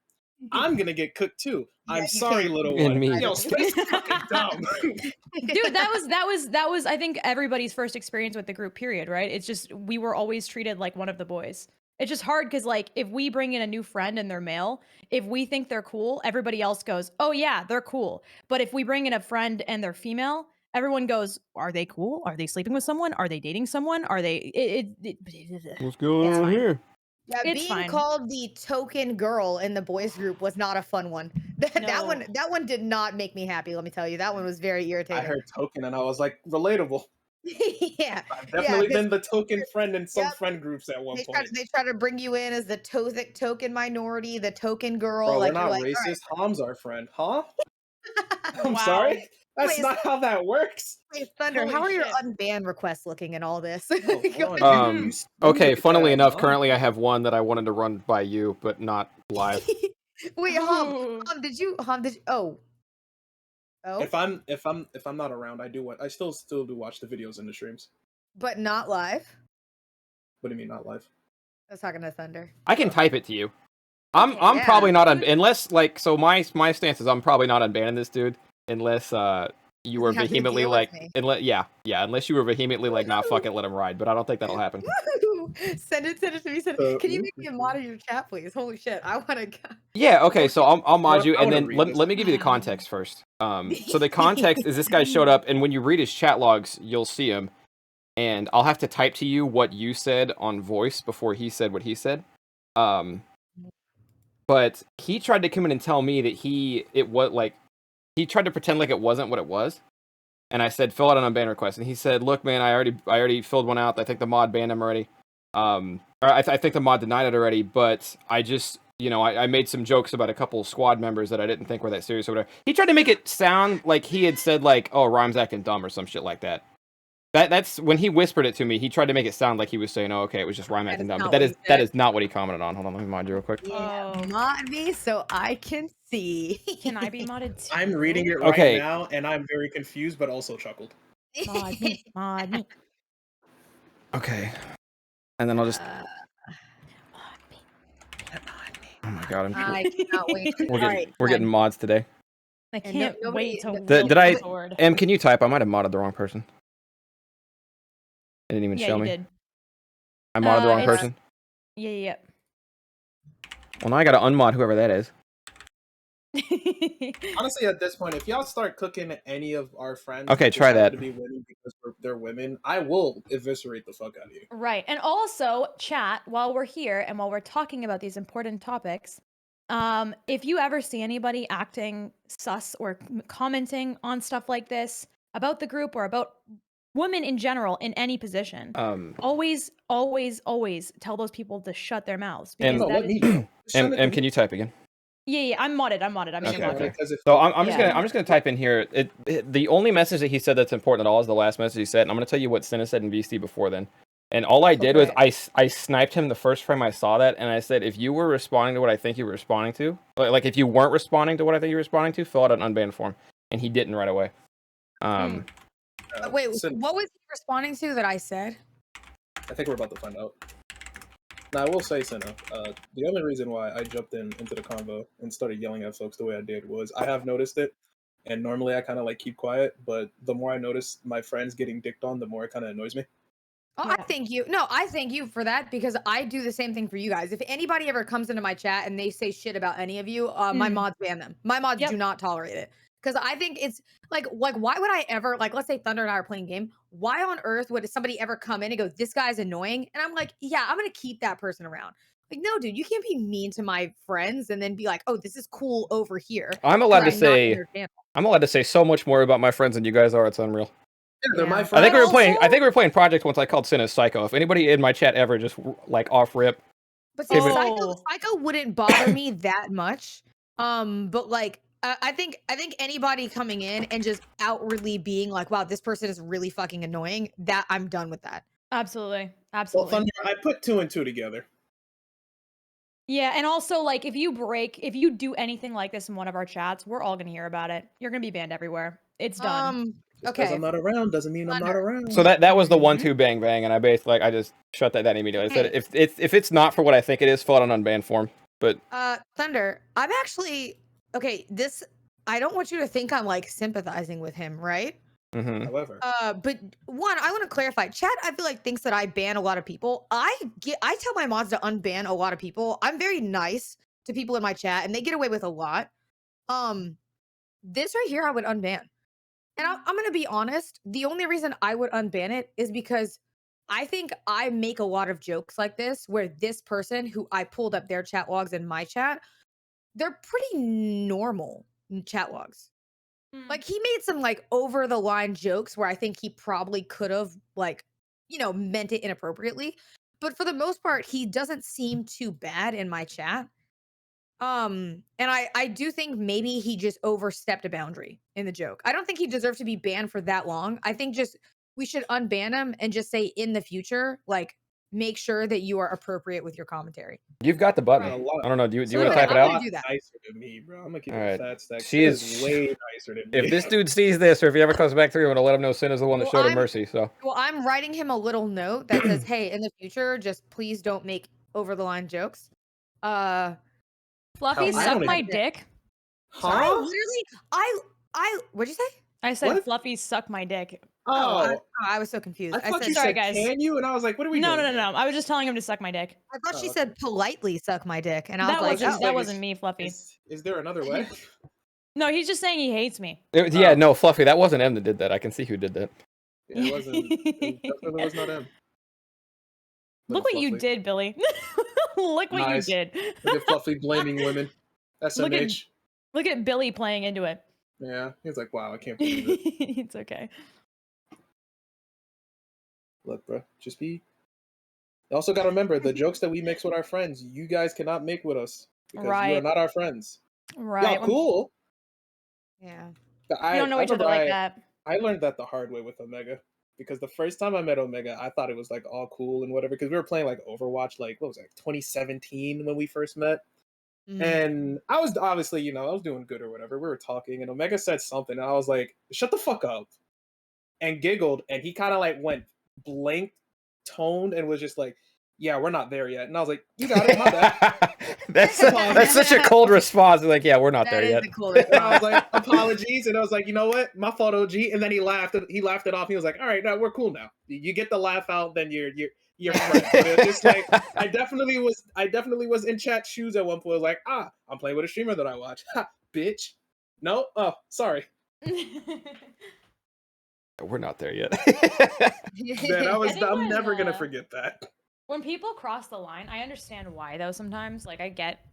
I'm gonna get cooked too. Yeah, I'm you sorry, can't. little And one. me. Yo, space is fucking dumb. Dude, that was I think everybody's first experience with the group, period, right? It's just we were always treated like one of the boys. It's just hard because like if we bring in a new friend and they're male, if we think they're cool, everybody else goes, oh yeah, they're cool. But if we bring in a friend and they're female, everyone goes, are they cool? Are they sleeping with someone? Are they dating someone? Are they What's going It's on fine. here? Yeah, It's being fine. called the token girl in the boys group was not a fun one. That No. one did not make me happy. Let me tell you, that one was very I irritating. heard token and I was like, relatable. Yeah, I've definitely 'cause been the token friend in some Yep. friend groups at one point. they try to bring you in as the token minority, the token girl. Bro, we're Like you're not like, all racist. Hom's our friend. Huh? I'm Wow. sorry. That's Wait, not how that works. wait, Thunder, Holy how are your shit. unban requests looking in all this? Oh, Go hold ahead. on. You Okay, look at funnily that, enough, huh? currently I have one that I wanted to run by you, but not live. Wait, Ooh. Did you? Oh. If I'm not around, I still do watch the videos and the streams. But not live. What do you mean not live? I was talking to Thunder. I can type it to you. I'm Yeah. probably not unless like so my stance is I'm probably not unbanning this dude unless you were You have to vehemently deal with like me. unless you were vehemently like nah fuck it let him ride, but I don't think that'll happen. Woo! Send it to me. Can you make me a Woo. mod in your chat, please? Holy shit! I want to. Yeah, okay, so I'll mod you I and wanna then read let this. me give you the context first. So the context is this guy showed up and when you read his chat logs, you'll see him and I'll have to type to you what you said on voice before he said what he said. But he tried to come in and tell me that he tried to pretend like it wasn't what it was. And I said, fill out an unban request. And he said, look, man, I already filled one out. I think the mod banned him already. Or I think the mod denied it already. But I just, I made some jokes about a couple of squad members that I didn't think were that serious or whatever. He tried to make it sound like he had said, like, oh, Rhyme's acting dumb or some shit like that. That's when he whispered it to me. He tried to make it sound like he was saying, "Oh, okay, it was just Rhyme acting dumb." But that is not what he commented on. Hold on, let me mod you real quick. Yeah, Oh. mod me so I can see. Can I be modded too? I'm reading it right Okay. now, and I'm very confused, but also chuckled. Mod me. Mod me. Okay, and then I'll just. Mod me. Oh my god, I cannot wait. we're getting mods today. I And can't nobody- wait to Did- wield did I- the sword. Em, can you type? I might have modded the wrong person. It didn't even Yeah, show you me. did. I modded the wrong it's- person. Yeah. Well, now I gotta unmod whoever that is. Honestly, at this point, if y'all start cooking any of our friends, Okay, just try happen that. to be women because they're women, I will eviscerate the fuck out of you. Right. And also, chat, while we're here and while we're talking about these important topics, if you ever see anybody acting sus or commenting on stuff like this about the group or about women in general in any position, always tell those people to shut their mouths. And- No, that let is- me know. Just send it to Em, me. can you type again? Yeah, I'm modded. I'm in Okay, your mod. okay. Because if So I'm just Yeah. gonna type in here. The only message that he said that's important at all is the last message he said, and I'm gonna tell you what Cinna said in VST before then. And all I did was I sniped him the first frame I saw that, and I said, if you were responding to what I think you were responding to, like if you weren't responding to what I think you were responding to, fill out an unbanned form. And he didn't right away. Wait, so what was he responding to that I said? I think we're about to find out. Now, I will say, Cinna, the only reason why I jumped into the convo and started yelling at folks the way I did was I have noticed it, and normally I kind of like keep quiet, but the more I notice my friends getting dicked on, the more it kind of annoys me. Oh, Yeah. I thank you. No, I thank you for that because I do the same thing for you guys. If anybody ever comes into my chat and they say shit about any of you, my mods ban them. My mods Yep. do not tolerate it. Because I think it's like why would I ever let's say Thunder and I are playing a game. Why on earth would somebody ever come in and go, this guy's annoying? And I'm like, yeah, I'm gonna keep that person around. Like, no, dude, you can't be mean to my friends and then be like, oh, this is cool over here. I'm allowed to 'cause I'm not in say your channel. I'm allowed to say so much more about my friends than you guys are. It's unreal. Yeah, they're my Yeah. friends. I think we were also- playing Project once. I called Cinna Psycho. If anybody in my chat ever just like off rip, But see, Oh. Psycho wouldn't bother me that much. But like I think anybody coming in and just outwardly being like, wow, this person is really fucking annoying, that I'm done with that. Absolutely. Well, Absolutely. Thunder, I put 2 and 2 together. Yeah, and also like if you do anything like this in one of our chats, we're all gonna hear about it. You're gonna be banned everywhere. It's done. Just because Okay. I'm not around doesn't mean I'm not Thunder. around. so that was the Mhm. 1-2 bang bang, and I basically I just shut that down immediately. I said Hey. if it's not for what I think it is, fill out an unbanned form. But Thunder, I'm actually okay, I don't want you to think I'm like sympathizing with him, right? However, But one, I want to clarify. Chat, I feel like thinks that I ban a lot of people. I tell my mods to unban a lot of people. I'm very nice to people in my chat, and they get away with a lot. This right here, I would unban. And I'm gonna be honest. The only reason I would unban it is because I think I make a lot of jokes like this, where this person who I pulled up their chat logs in my chat, they're pretty normal chat logs. Like he made some like over the line jokes where I think he probably could have meant it inappropriately. But for the most part, he doesn't seem too bad in my chat. And I do think maybe he just overstepped a boundary in the joke. I don't think he deserves to be banned for that long. I think just we should unban him and just say in the future, like make sure that you are appropriate with your commentary. You've got the button. A lot. I don't know. Do you So want to anyway, type it I'm out? gonna do that. Nicer than me, bro. I'm gonna keep All it right. fat stack. She is way nicer than me. If this dude sees this, or if he ever comes back through, I'm gonna let him know Cinna's the one that Well, showed him I'm- mercy. So Well, I'm writing him a little note that says, "Hey, in the future, just please don't make over the line jokes." Fluffy, I suck don't my even- dick. I Huh? literally, what'd you say? I said What? Fluffy, suck my dick. Oh, I was so confused. I thought said, you Sorry, said, guys. "Can you?" And I was like, "What are we No, doing?" no, no, here? no. I was just telling him to suck my dick. I thought she Oh, said politely suck my dick, and I was That like, wasn't oh. that like, wasn't me, Fluffy. Is there another way? No, he's just saying he hates me. yeah, Oh. no, Fluffy, that wasn't him that did that. I can see who did that. Yeah, it wasn't. It definitely was not him. Look Little what you Fluffy. did, Billy. Look what Nice. you did. Look at Fluffy blaming women. Look at- SMH. Look at Billy playing into it. Yeah, he was like, "Wow, I can't believe it." It's okay. Look, bro, just be. You also got to remember the jokes that we mix with our friends. You guys cannot make with us because you are Right. not our friends. Right. Y'all cool. Yeah. But We don't know each other like that. I learned that the hard way with Omega because the first time I met Omega, I thought it was like all cool and whatever because we were playing like Overwatch, like what was it, 2017 when we first met. Mhm. And I was obviously, I was doing good or whatever. We were talking, and Omega said something, and I was like, "Shut the fuck up," and giggled, and he kind of like went blank, toned, and was just like, "Yeah, we're not there yet." And I was like, "You got it, my bad." that's such a cold response. Like, yeah, we're not That there is yet. the cool And I was response. like, "Apologies," and I was like, "You know what? My fault, OG." And then he laughed. He laughed it off. He was like, "All right, now we're cool now. You get the laugh out, then you're friends." But it was just like I definitely was in chat shoes at one point. I was like, I'm playing with a streamer that I watch. Ha, bitch. No? Oh, sorry. We're not there yet. Man, I think I'm when, never gonna forget that. When people cross the line, I understand why though sometimes. Like I get,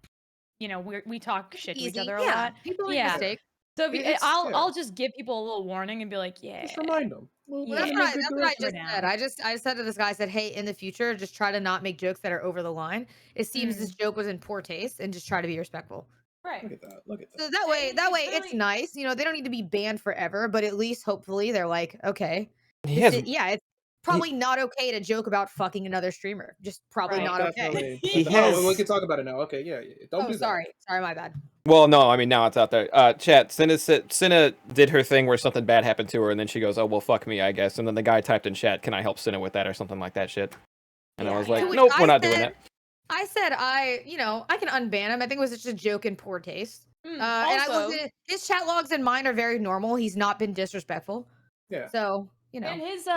we talk shit to each Easy. other a Yeah. lot. People make Yeah. mistakes. So if It's- I'll just give people a little warning and be like, yeah. Just remind them. Well, Yeah. That's in what a I, good that's what I direction. just down. said. I said to this guy, I said, "Hey, in the future, just try to not make jokes that are over the line. It seems this joke was in poor taste, and just try to be respectful." Right. Look at that. Look at that. So that way, It's it's really- nice. They don't need to be banned forever, but at least hopefully they're like, okay, He has, it's probably not okay to joke about fucking another streamer. Just probably Right. not okay. Definitely. He Oh, has- we can talk about it now. Okay, yeah. Don't Oh, do that. sorry, my bad. well, no, I mean now it's out there. Chat. Cinna did her thing where something bad happened to her, and then she goes, "Oh well, fuck me, I guess." And then the guy typed in chat, "Can I help Cinna with that?" or something like that shit. And I Yeah, was yeah. like, To which "Nope, I we're not doing said- that." I said I can unban him. I think it was just a joke in poor taste. And I Also- wasn't. His chat logs and mine are very normal. He's not been disrespectful. Yeah. So And his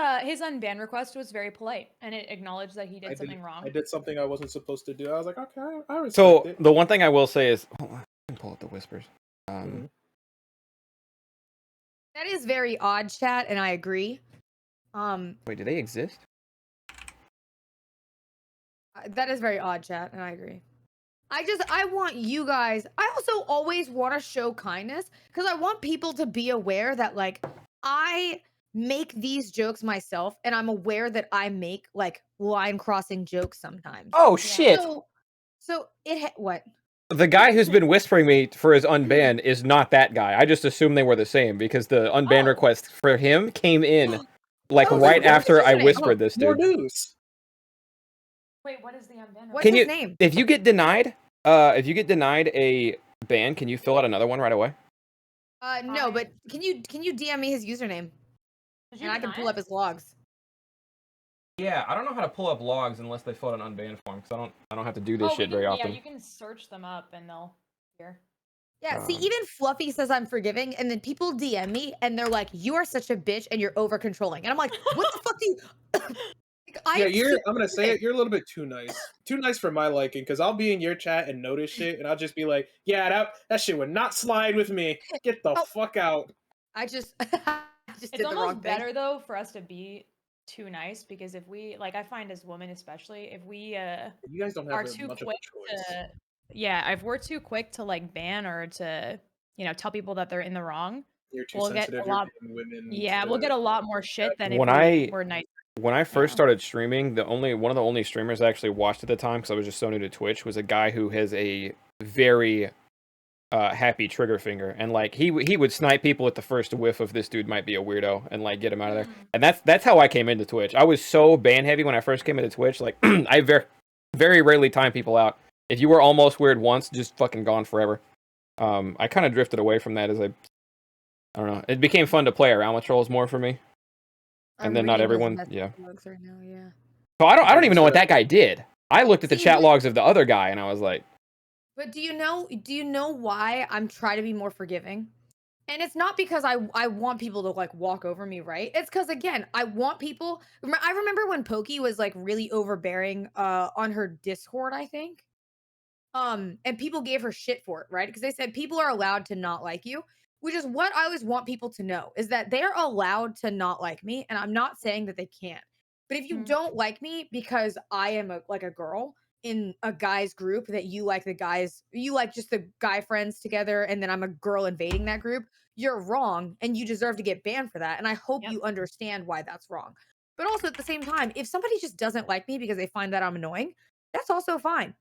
unban request was very polite, and it acknowledged that he did something wrong. I did something I wasn't supposed to do. I was like, okay, I respect So it. the one thing I will say is, hold on, I can pull up the whispers. Mhm. that is very odd, chat, and I agree. Wait, do they exist? That is very odd, chat, and I agree. I want you guys. I also always want to show kindness because I want people to be aware that like I make these jokes myself, and I'm aware that I make like line crossing jokes sometimes. Oh shit! So what? The guy who's been whispering me for his unban is not that guy. I just assumed they were the same because the unban Oh. request for him came in like Oh, right what's after his I name? whispered this More dude. news. Wait, what is the unban? What's Can his you- name? If you get denied a ban, can you fill out another one right away? No, but can you DM me his username and I can pull up his logs. Yeah, I don't know how to pull up logs unless they fill out an unban form because I don't have to do this Oh, shit very often. Yeah, you can search them up and they'll appear. Yeah, see, even Fluffy says I'm forgiving, and then people DM me and they're like, "You are such a bitch and you're over controlling," and I'm like, "What the fuck do you?" I'm gonna say it. You're a little bit too nice. Too nice for my liking. Because I'll be in your chat and notice shit, and I'll just be like, "Yeah, that shit would not slide with me. Get the fuck out." I just did It's the wrong almost thing. better though for us to be too nice because if we I find as women especially if we You guys don't are have too much of quick a choice. to if we're too quick to like ban or to tell people that they're in the wrong, You're too we'll get sensitive. a lot. You're being women. Yeah, we'll get a lot more shit than When if we're nice. When I first Yeah. started streaming, one of the only streamers I actually watched at the time because I was just so new to Twitch was a guy who has a very happy trigger finger, and like he would snipe people at the first whiff of this dude might be a weirdo and like get him out of there. And that's how I came into Twitch. I was so ban heavy when I first came into Twitch. Like I very rarely time people out. If you were almost weird once, just fucking gone forever. I kind of drifted away from that as I don't know. It became fun to play around with trolls more for me. And then not everyone, yeah. Right now, yeah. So I don't even know what that guy did. I looked at the chat logs of the other guy and I was like, but do you know why I'm trying to be more forgiving? And it's not because I want people to like walk over me, right? It's because again, I want people. I remember when Pokey was like really overbearing on her Discord, I think. And people gave her shit for it, right? Because they said people are allowed to not like you, which is what I always want people to know is that they're allowed to not like me, and I'm not saying that they can't. But if you don't like me because I am like a girl in a guy's group that you like the guys, you like just the guy friends together, and then I'm a girl invading that group, you're wrong and you deserve to get banned for that. And I hope you understand why that's wrong. But also at the same time, if somebody just doesn't like me because they find that I'm annoying, that's also fine.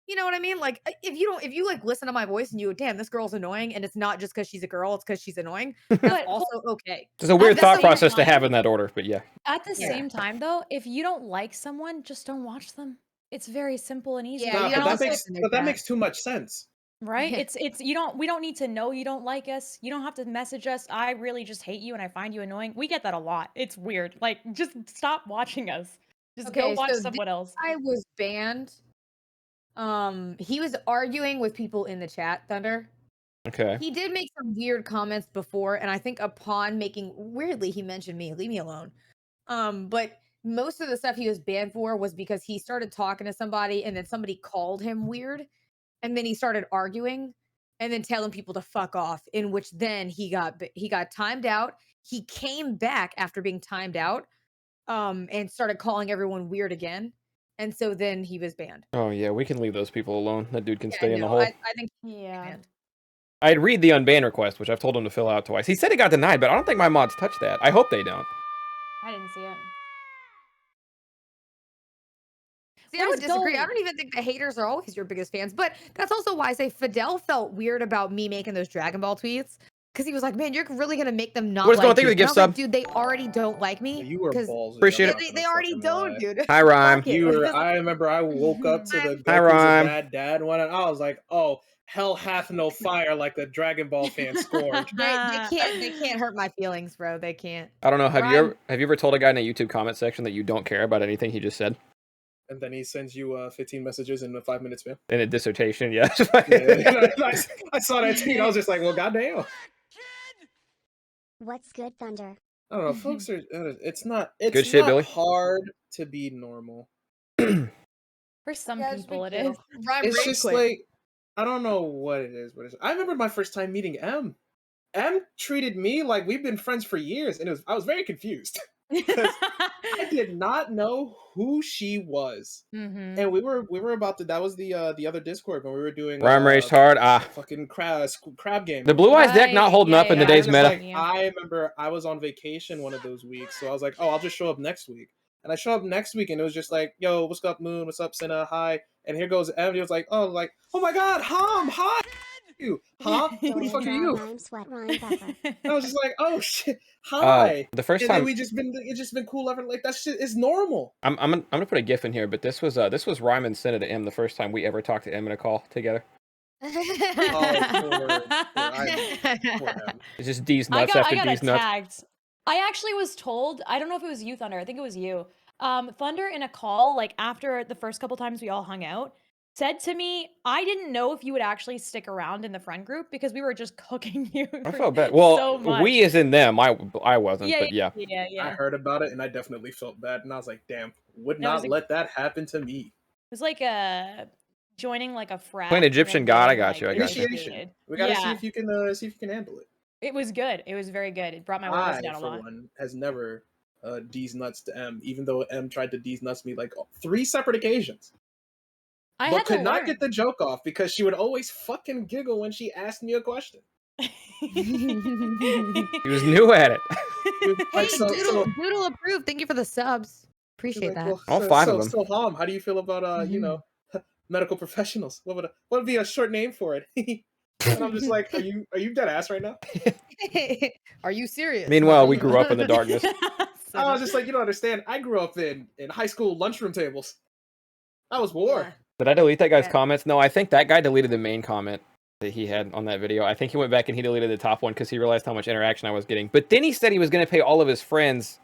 You know what I mean? Like if you like listen to my voice and you go, damn, this girl's annoying, and it's not just because she's a girl, it's because she's annoying. That's also okay. It's a weird thought process to have in that order, but yeah. At the same time, though, if you don't like someone, just don't watch them. It's very simple and easy. Yeah, but that makes too much sense. Right? It's we don't need to know you don't like us. You don't have to message us. I really just hate you and I find you annoying. We get that a lot. It's weird. Like just stop watching us. Just go watch someone else. I was banned. He was arguing with people in the chat, Thunder. Okay. He did make some weird comments before, and I think upon making weirdly he mentioned me. Leave me alone. But most of the stuff he was banned for was because he started talking to somebody and then somebody called him weird, and then he started arguing and then telling people to fuck off, in which then he got timed out. He came back after being timed out and started calling everyone weird again. And so then he was banned. Oh yeah, we can leave those people alone. That dude can stay in the hole. I think I'd read the unban request, which I've told him to fill out twice. He said it got denied, but I don't think my mods touched that. I hope they don't. I didn't see it. See, I would disagree. I don't even think the haters are always your biggest fans, but that's also why I say Fidel felt weird about me making those Dragon Ball tweets. Because he was like, man, you're really going to make them not What's like going? Thank you for the gift sub. Like, dude, they already don't like me. You were ballsy. Appreciate it. They already don't, dude. Hi, Rhyme. I remember I woke up to the Hi, Rhyme. dad one, and I was like, oh, hell hath no fire like the Dragon Ball fan scored. they can't hurt my feelings, bro. They can't. I don't know. Have you ever told a guy in a YouTube comment section that you don't care about anything he just said? And then he sends you 15 messages in a 5 minute span. In a dissertation, yeah. I saw that tweet. I was just like, well, goddamn. What's good, Thunder? I don't know, folks are. It's not. It's good shit, not Billy. hard to be normal. For some people, it is. It's just like I don't know what it is. I remember my first time meeting M. M treated me like we've been friends for years, and I was very confused. I did not know who she was, and we were about to. That was the other Discord when we were doing. Rhyme raged hard. Fucking crab game. The Blue Eyes deck not holding up in today's meta. Like, I remember I was on vacation one of those weeks, so I was like, oh, I'll just show up next week. And I show up next week, and it was just like, yo, what's up, Moon? What's up, Cinna? Hi. And here goes Evan. He was like, oh my God, hi. You, huh? Who the fuck are you? I was just like, oh shit, hi. The first and time then it's just been cool ever. Like that shit is normal. I'm gonna put a GIF in here, but this was Rhyme and Cinna to M the first time we ever talked to M in a call together. Poor it's just D's nuts after D's nuts. Tagged. I actually was told. I don't know if it was you, Thunder. I think it was you. Thunder in a call like after the first couple times we all hung out. Said to me, I didn't know if you would actually stick around in the friend group because we were just cooking you. I felt bad. Well, so we as in them. I wasn't, but yeah. I heard about it and I definitely felt bad, and I was like, damn, would not let that happen to me. It was like joining like a frat. Playing Egyptian God, I got you. Initiation. We gotta see if you can handle it. It was good. It was very good. It brought my levels down a lot. One, has never D's nuts to M, even though M tried to D's nuts me like 3 separpt occasions. But could not get the joke off because she would always fucking giggle when she asked me a question. He was new at it. Hey, Doodle approved. Thank you for the subs. Appreciate that. Well, all 5 of them. So, Hom, how do you feel about medical professionals? What would be a short name for it? And I'm just like, are you dead ass right now? Are you serious? Meanwhile, we grew up in the darkness. I was just like, you don't understand. I grew up in high school lunchroom tables. That was war. Did I delete that guy's Yeah. comments? No, I think that guy deleted the main comment that he had on that video. I think he went back and he deleted the top one because he realized how much interaction I was getting. But then he said he was going to pay all of his friends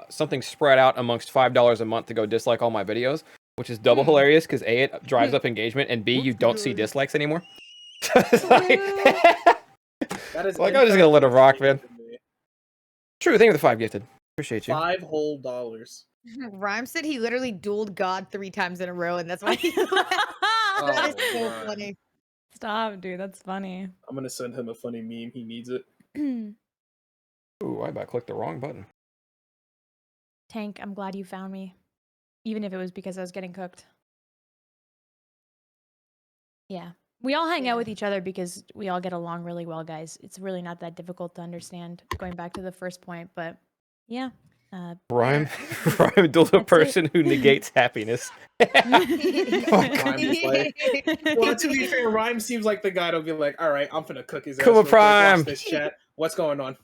something spread out amongst $5 a month to go dislike all my videos, which is double hilarious because A, it drives up engagement, and B, you don't see dislikes anymore. It's like, That is like, I'm just going to let it rock, man. incorrect. True, thank you for the 5 gifted. Appreciate you. $5 whole. Rhyme said he literally dueled God 3 times in a row, and that's why he that is so right. funny. Stop, dude. That's funny. I'm gonna send him a funny meme. He needs it. Ooh, I about clicked the wrong button. Tank, I'm glad you found me. Even if it was because I was getting cooked. Yeah. We all hang out with each other because we all get along really well, guys. It's really not that difficult to understand, going back to the first point, but yeah. Rhyme dueled a That's person it. who negates happiness. Rhyme is like, well, to be fair, Rhyme seems like the guy that'll be like, all right, I'm finna cook his ass. Kuma real quick, watch Prime. this chat. What's going on?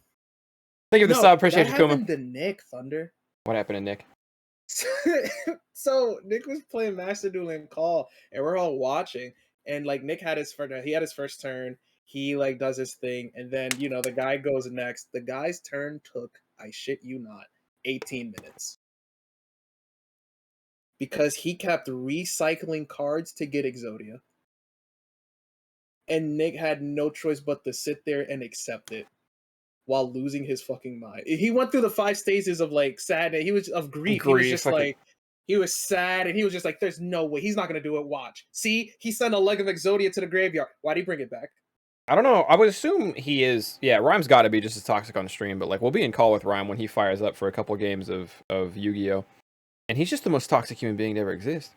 Thank you for the sub. Appreciate that you, Kuma. happened to Nick Thunder. What happened to Nick? So Nick was playing Master Duel in Call, and we're all watching. And like Nick had his first turn. He like does his thing, and then the guy goes next. The guy's turn took, I shit you not, 18 minutes. Because he kept recycling cards to get Exodia. And Nick had no choice but to sit there and accept it while losing his fucking mind. He went through the 5 stages of like sadness. He was of grief. He was just like, he was sad, and he was just like, there's no way. He's not going to do it. Watch. See? He sent a leg of Exodia to the graveyard. Why'd he bring it back? I don't know. I would assume he is. Yeah, Rhyme's got to be just as toxic on stream, but like we'll be in call with Rhyme when he fires up for a couple games of Yu-Gi-Oh! And he's just the most toxic human being to ever exist.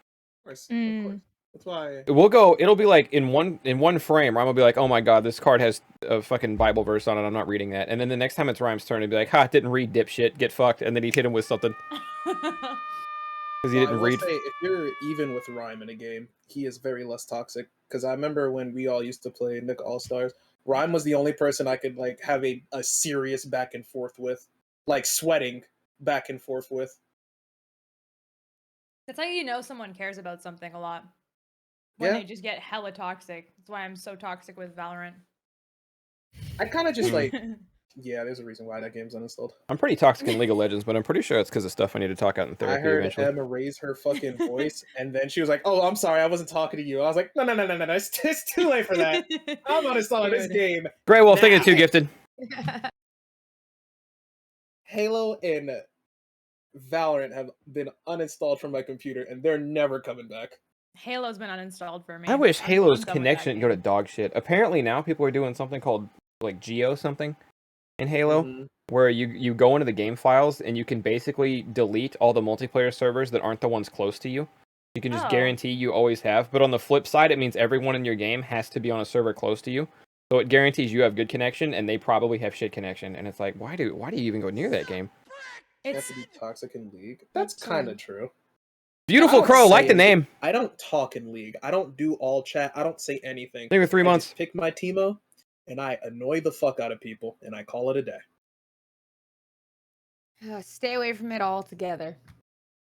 Of course. Of course. That's why. We'll go. It'll be like in one frame. Rhyme will be like, "Oh my god, this card has a fucking Bible verse on it. I'm not reading that." And then the next time it's Rhyme's turn, he'd be like, "Ha, didn't read, dipshit. Get fucked." And then he'd hit him with something because he didn't read. Say, if you're even with Rhyme in a game, he is very less toxic. Because I remember when we all used to play Nick All Stars, Rhyme was the only person I could like have a serious back and forth with, like sweating back and forth with. That's how you know someone cares about something a lot. When they just get hella toxic. That's why I'm so toxic with Valorant. I kind of just like, yeah, there's a reason why that game's uninstalled. I'm pretty toxic in League of Legends, but I'm pretty sure it's because of stuff I need to talk out in therapy I heard eventually. Emma raise her fucking voice, and then she was like, "Oh, I'm sorry, I wasn't talking to you." I was like, "No, it's too late for that. I'm uninstalling this game." Grey Wolf, thank you for 2 gifted. Halo and Valorant have been uninstalled from my computer, and they're never coming back. Halo's been uninstalled for me. I wish Halo's I'm done with connection that didn't go to game. dog shit. Apparently now people are doing something called like Geo something in Halo, Mhm. where you go into the game files and you can basically delete all the multiplayer servers that aren't the ones close to you. You can just Oh. guarantee you always have. But on the flip side, it means everyone in your game has to be on a server close to you. So it guarantees you have good connection, and they probably have shit connection. And it's like, why do you even go near that game? You have It's to be toxic in League. That's kind of true. Beautiful I don't Crow, like say the name. I don't talk in League. I don't do all chat. I don't say anything. Maybe 3 I months. just pick my teamo, and I annoy the fuck out of people, and I call it a day. Stay away from it altogether.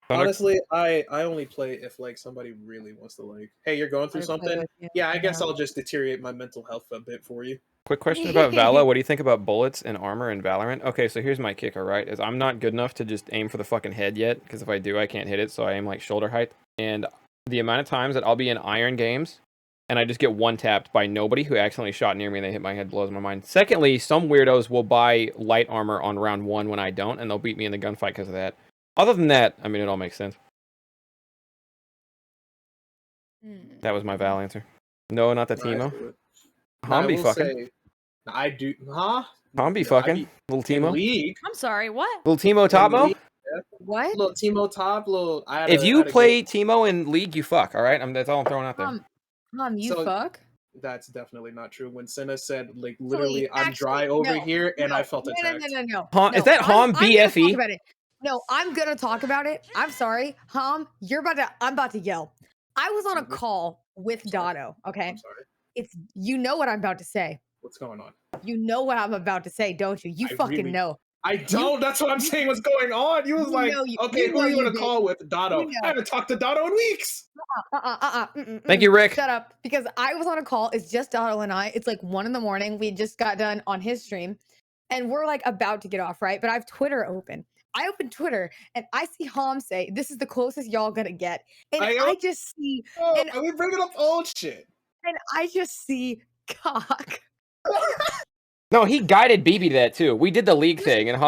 Thunder? Honestly, I only play if like somebody really wants to like, hey, you're going through I'd play something. with you, Yeah, I guess yeah. I'll just deteriorate my mental health a bit for you. Quick question about Vala. What do you think about bullets and armor in Valorant? Okay, so here's my kicker, right? Is I'm not good enough to just aim for the fucking head yet, because if I do, I can't hit it, so I aim like shoulder height. And the amount of times that I'll be in iron games, and I just get one-tapped by nobody who accidentally shot near me and they hit my head blows my mind. Secondly, some weirdos will buy light armor on round 1 when I don't, and they'll beat me in the gunfight because of that. Other than that, I mean, it all makes sense. That was my Val answer. No, not the Teemo. Homby fucking. I do, huh? Homby fucking. Little In Teemo. League. I'm sorry, what? Little Teemo Topmo. League. What? Little Teemo top, little. If you play Teemo in League, you fuck, alright? That's all I'm throwing out there. Mom, you So- fuck? That's definitely not true. When Cinna said, like, literally, I'm Actually, dry over no, here, and no, I felt attacked. No. Is that Hom I'm gonna talk BFE? about it. No, I'm gonna talk about it. I'm sorry, Hom. I'm about to yell. I was on a call with Sorry. Dono. Okay. I'm sorry. It's you know what I'm about to say. What's going on? You know what I'm about to say, don't you? You I fucking really- know. I don't. That's what I'm saying. What's going on? You was You like, know you- okay, you who know are you you gonna did. call with? Dotto. You know. I haven't talked to Dotto in weeks. Thank you, Rick. Shut up. Because I was on a call. It's just Dotto and I. It's like 1 a.m. We just got done on his stream. And we're like about to get off, right? But I have Twitter open. I open Twitter and I see Hom say, "This is the closest y'all gonna get." And I just see, and are we bringing up old shit? and I just see cock. No, he guided BB to that too. We did the league thing, and